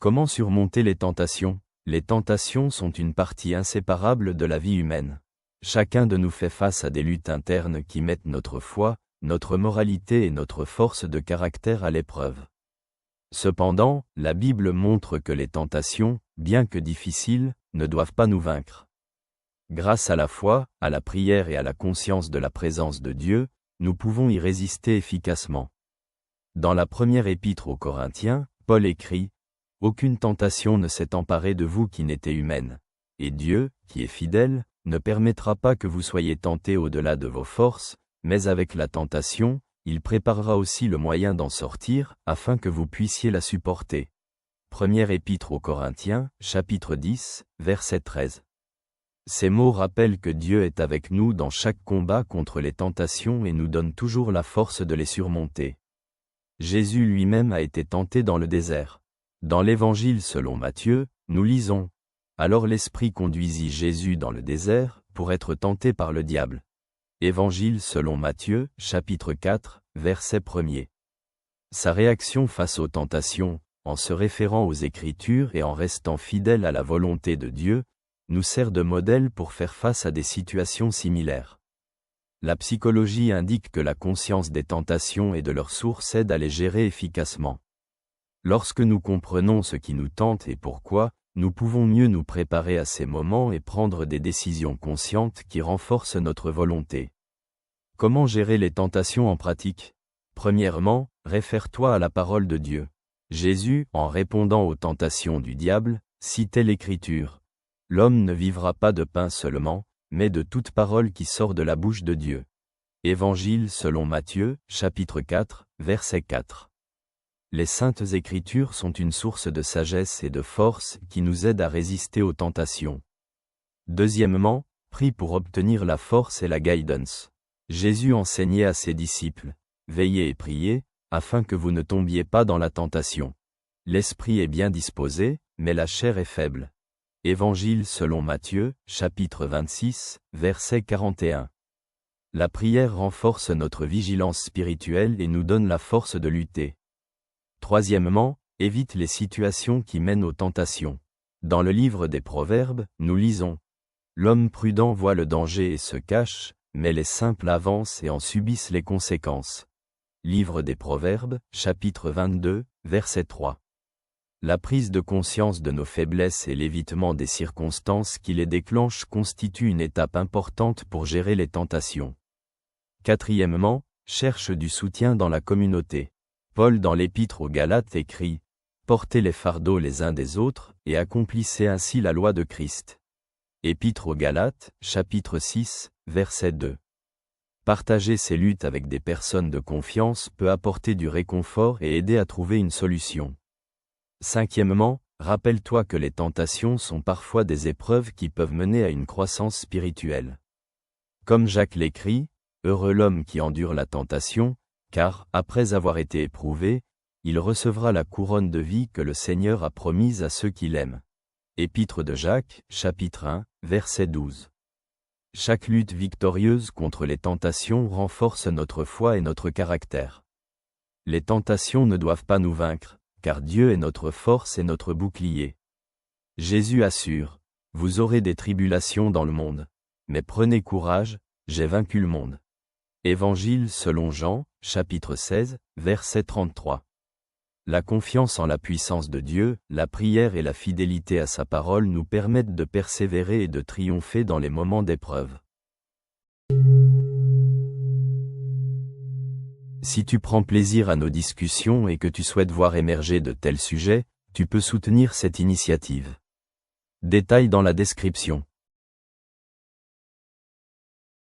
Comment surmonter les tentations? Les tentations sont une partie inséparable de la vie humaine. Chacun de nous fait face à des luttes internes qui mettent notre foi, notre moralité et notre force de caractère à l'épreuve. Cependant, la Bible montre que les tentations, bien que difficiles, ne doivent pas nous vaincre. Grâce à la foi, à la prière et à la conscience de la présence de Dieu, nous pouvons y résister efficacement. Dans la première épître aux Corinthiens, Paul écrit « Aucune tentation ne s'est emparée de vous qui n'était humaine. Et Dieu, qui est fidèle, ne permettra pas que vous soyez tentés au-delà de vos forces, mais avec la tentation, il préparera aussi le moyen d'en sortir, afin que vous puissiez la supporter. » Première épître aux Corinthiens, chapitre 10, verset 13. Ces mots rappellent que Dieu est avec nous dans chaque combat contre les tentations et nous donne toujours la force de les surmonter. Jésus lui-même a été tenté dans le désert. Dans l'Évangile selon Matthieu, nous lisons « Alors l'Esprit conduisit Jésus dans le désert, pour être tenté par le diable. » Évangile selon Matthieu, chapitre 4, verset 1er. Sa réaction face aux tentations, en se référant aux Écritures et en restant fidèle à la volonté de Dieu, nous sert de modèle pour faire face à des situations similaires. La psychologie indique que la conscience des tentations et de leurs sources aide à les gérer efficacement. Lorsque nous comprenons ce qui nous tente et pourquoi, nous pouvons mieux nous préparer à ces moments et prendre des décisions conscientes qui renforcent notre volonté. Comment gérer les tentations en pratique? Premièrement, réfère-toi à la parole de Dieu. Jésus, en répondant aux tentations du diable, citait l'Écriture. L'homme ne vivra pas de pain seulement, mais de toute parole qui sort de la bouche de Dieu. Évangile selon Matthieu, chapitre 4, verset 4. Les Saintes Écritures sont une source de sagesse et de force qui nous aide à résister aux tentations. Deuxièmement, prie pour obtenir la force et la guidance. Jésus enseignait à ses disciples, « Veillez et priez, afin que vous ne tombiez pas dans la tentation. L'esprit est bien disposé, mais la chair est faible. » Évangile selon Matthieu, chapitre 26, verset 41. La prière renforce notre vigilance spirituelle et nous donne la force de lutter. Troisièmement, évite les situations qui mènent aux tentations. Dans le livre des Proverbes, nous lisons « L'homme prudent voit le danger et se cache, mais les simples avancent et en subissent les conséquences. » Livre des Proverbes, chapitre 22, verset 3. La prise de conscience de nos faiblesses et l'évitement des circonstances qui les déclenchent constitue une étape importante pour gérer les tentations. Quatrièmement, cherche du soutien dans la communauté. Paul dans l'Épître aux Galates écrit « Portez les fardeaux les uns des autres, et accomplissez ainsi la loi de Christ. » Épître aux Galates, chapitre 6, verset 2. Partager ces luttes avec des personnes de confiance peut apporter du réconfort et aider à trouver une solution. Cinquièmement, rappelle-toi que les tentations sont parfois des épreuves qui peuvent mener à une croissance spirituelle. Comme Jacques l'écrit, « Heureux l'homme qui endure la tentation, car, après avoir été éprouvé, il recevra la couronne de vie que le Seigneur a promise à ceux qui l'aiment. » Épître de Jacques, chapitre 1, verset 12. Chaque lutte victorieuse contre les tentations renforce notre foi et notre caractère. Les tentations ne doivent pas nous vaincre, car Dieu est notre force et notre bouclier. Jésus assure, « Vous aurez des tribulations dans le monde. Mais prenez courage, j'ai vaincu le monde. » Évangile selon Jean, chapitre 16, verset 33. La confiance en la puissance de Dieu, la prière et la fidélité à sa parole nous permettent de persévérer et de triompher dans les moments d'épreuve. Si tu prends plaisir à nos discussions et que tu souhaites voir émerger de tels sujets, tu peux soutenir cette initiative. Détails dans la description.